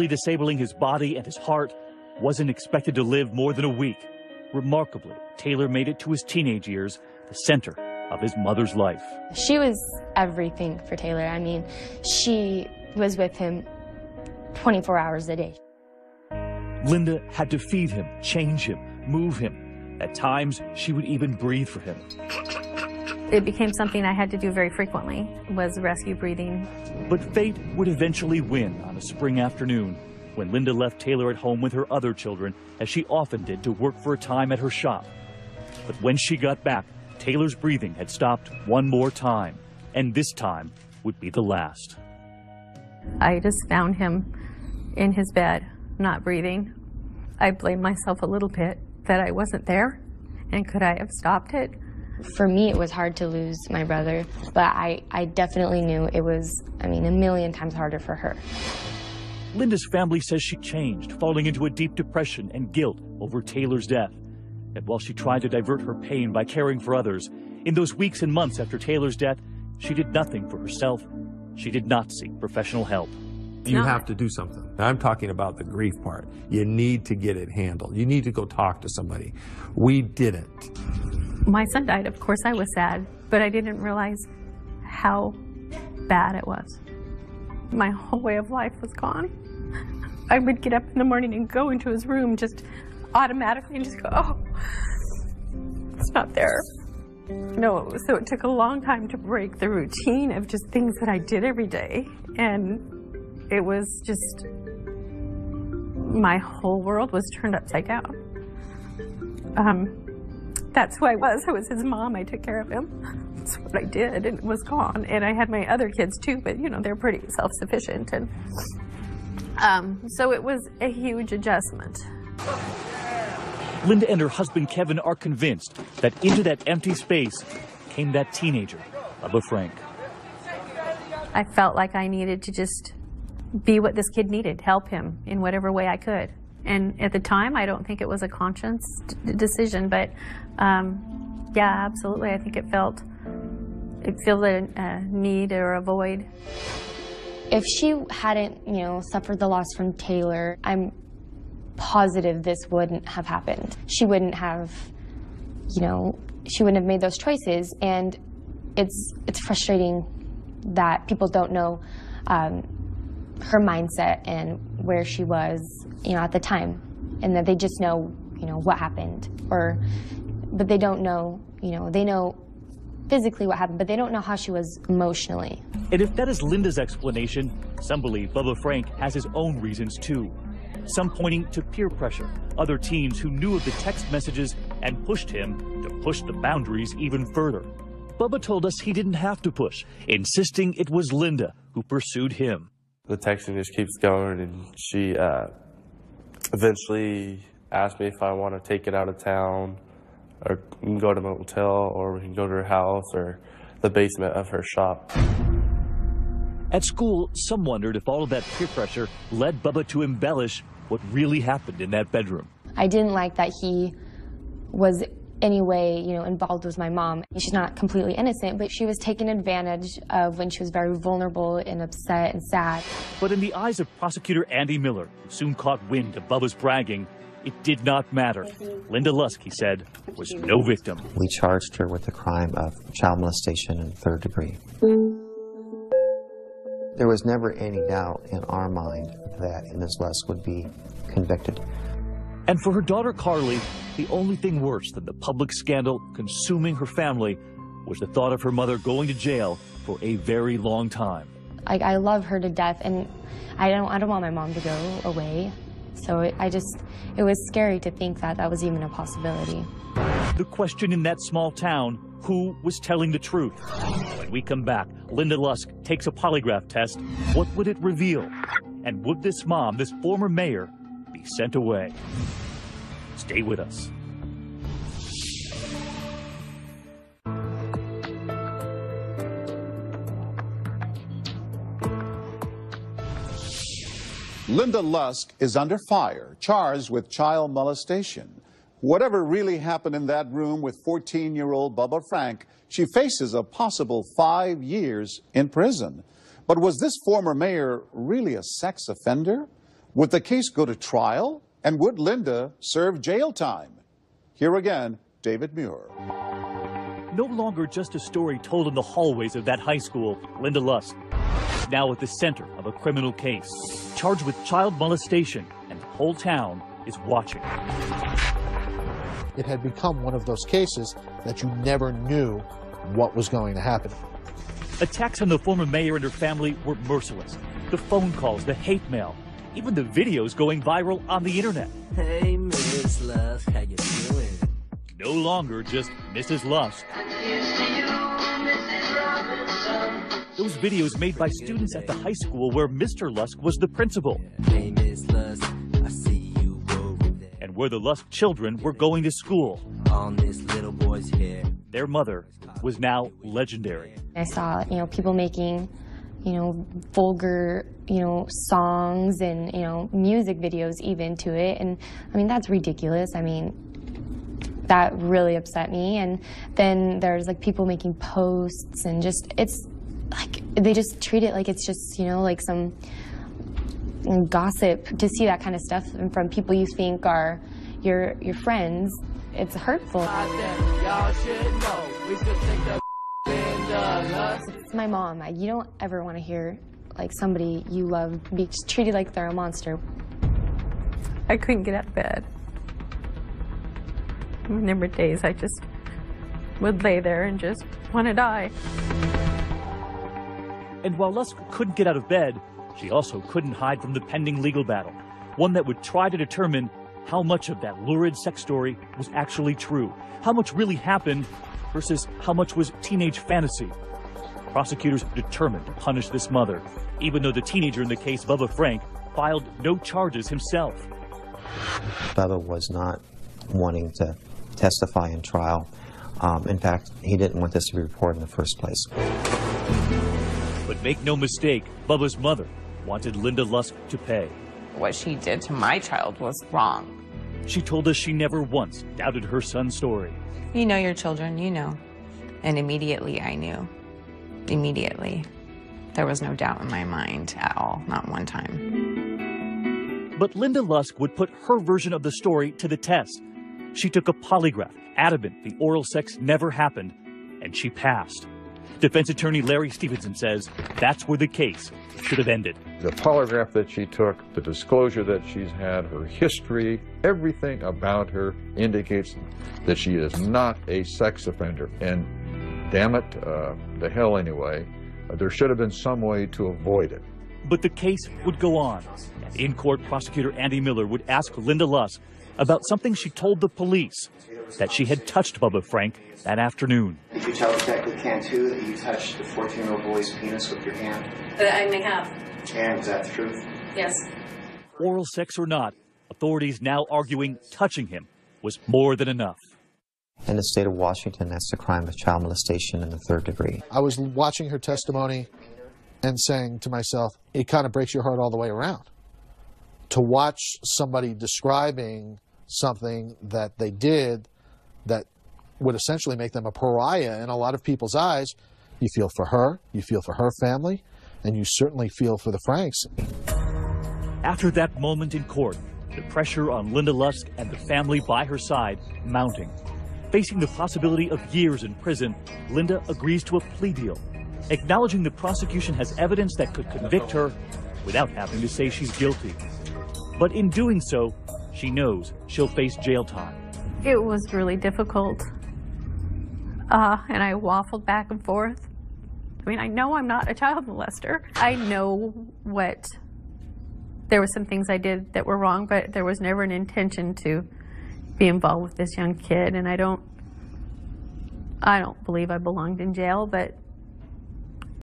severely disabling his body and his heart, wasn't expected to live more than a week. Remarkably, Taylor made it to his teenage years, the center of his mother's life. She was everything for Taylor. I mean, she was with him 24 hours a day. Linda had to feed him, change him, move him. At times, she would even breathe for him. It became something I had to do very frequently, was rescue breathing. But fate would eventually win on a spring afternoon when Linda left Taylor at home with her other children, as she often did, to work for a time at her shop. But when she got back, Taylor's breathing had stopped one more time, and this time would be the last. I just found him in his bed, not breathing. I blamed myself a little bit that I wasn't there, and could I have stopped it? For me, it was hard to lose my brother, but I definitely knew it was, I mean, a million times harder for her. Linda's family says she changed, falling into a deep depression and guilt over Taylor's death. And while she tried to divert her pain by caring for others, in those weeks and months after Taylor's death, she did nothing for herself. She did not seek professional help. You have to do something. I'm talking about the grief part. You need to get it handled. You need to go talk to somebody. We didn't. My son died, of course I was sad, but I didn't realize how bad it was. My whole way of life was gone. I would get up in the morning and go into his room just automatically and just go, oh, it's not there. No, so it took a long time to break the routine of just things that I did every day. And it was just, my whole world was turned upside down. That's who I was. I was his mom. I took care of him. That's what I did, and it was gone. And I had my other kids too, but you know, they're pretty self-sufficient. And so it was a huge adjustment. Linda and her husband Kevin are convinced that into that empty space came that teenager, Bubba Frank. I felt like I needed to just be what this kid needed, help him in whatever way I could. And at the time, I don't think it was a conscious decision, but yeah, absolutely. I think it felt a need or a void. If she hadn't, you know, suffered the loss from Taylor, I'm positive this wouldn't have happened. She wouldn't have, you know, she wouldn't have made those choices. And it's frustrating that people don't know her mindset and where she was, you know, at the time, and that they just know, you know, what happened, but they don't know, you know, they know physically what happened, but they don't know how she was emotionally. And if that is Linda's explanation, some believe Bubba Frank has his own reasons too. Some pointing to peer pressure, other teens who knew of the text messages and pushed him to push the boundaries even further. Bubba told us he didn't have to push, insisting it was Linda who pursued him. The texting just keeps going, and she eventually asked me if I want to take it out of town, or we can go to a motel, or we can go to her house, or the basement of her shop. At school, some wondered if all of that peer pressure led Bubba to embellish what really happened in that bedroom. I didn't like that he was any way, you know, involved with my mom. She's not completely innocent, but she was taken advantage of when she was very vulnerable and upset and sad. But in the eyes of prosecutor Andy Miller, who soon caught wind of Bubba's bragging, it did not matter. Linda Lusk, he said, was no victim. We charged her with the crime of child molestation in 3rd degree. There was never any doubt in our mind that Ms. Lusk would be convicted. And for her daughter Carly, the only thing worse than the public scandal consuming her family was the thought of her mother going to jail for a very long time. I love her to death, and I don't want my mom to go away. So it was scary to think that that was even a possibility. The question in that small town, who was telling the truth? When we come back, Linda Lusk takes a polygraph test. What would it reveal? And would this mom, this former mayor, be sent away? Stay with us. Linda Lusk is under fire, charged with child molestation. Whatever really happened in that room with 14-year-old Bubba Frank, she faces a possible 5 years in prison. But was this former mayor really a sex offender? Would the case go to trial? And would Linda serve jail time? Here again, David Muir. No longer just a story told in the hallways of that high school, Linda Lusk, now at the center of a criminal case, charged with child molestation, and the whole town is watching. It had become one of those cases that you never knew what was going to happen. Attacks on the former mayor and her family were merciless. The phone calls, the hate mail, even the videos going viral on the internet. Hey, Miss Lusk, how you doing? No longer just Mrs. Lusk. Those videos made by students at the high school where Mr. Lusk was the principal. Hey, Miss Lusk, I see you over there. And where the Lusk children were going to school. On this little boy's hair. Their mother was now legendary. I saw, people making, vulgar, songs and, music videos even to it. And I mean, that's ridiculous. I mean, that really upset me. And then there's like people making posts and just, it's like, they just treat it like it's just, like some gossip. To see that kind of stuff from people you think are your friends, it's hurtful. It's my mom. You don't ever want to hear like somebody you love be treated like they're a monster. I couldn't get out of bed. I mean, there were days I just would lay there and just want to die. And while Lusk couldn't get out of bed, she also couldn't hide from the pending legal battle, one that would try to determine how much of that lurid sex story was actually true, how much really happened versus how much was teenage fantasy. Prosecutors determined to punish this mother, even though the teenager in the case, Bubba Frank, filed no charges himself. Bubba was not wanting to testify in trial. In fact, he didn't want this to be reported in the first place. But make no mistake, Bubba's mother wanted Linda Lusk to pay. What she did to my child was wrong. She told us she never once doubted her son's story. You know your children, you know. And immediately I knew. Immediately. There was no doubt in my mind at all, not one time. But Linda Lusk would put her version of the story to the test. She took a polygraph, adamant the oral sex never happened, and she passed. Defense attorney Larry Stevenson says that's where the case should have ended. The polygraph that she took, the disclosure that she's had, her history, everything about her indicates that she is not a sex offender. And damn it, the hell anyway, there should have been some way to avoid it. But the case would go on. And in-court prosecutor Andy Miller would ask Linda Lusk about something she told the police, that she had touched Bubba Frank that afternoon. Did you tell Detective Cantu that you touched the 14-year-old boy's penis with your hand? I may have. And is that the truth? Yes. Oral sex or not, authorities now arguing touching him was more than enough. In the state of Washington, that's the crime of child molestation in the 3rd degree. I was watching her testimony and saying to myself, it kind of breaks your heart all the way around. To watch somebody describing something that they did that would essentially make them a pariah in a lot of people's eyes, you feel for her, you feel for her family, and you certainly feel for the Franks. After that moment in court, the pressure on Linda Lusk and the family by her side mounting. Facing the possibility of years in prison, Linda agrees to a plea deal, acknowledging the prosecution has evidence that could convict her without having to say she's guilty. But in doing so, she knows she'll face jail time. It was really difficult, and I waffled back and forth. I mean, I know I'm not a child molester. I know there were some things I did that were wrong, but there was never an intention to be involved with this young kid, and I don't believe I belonged in jail, but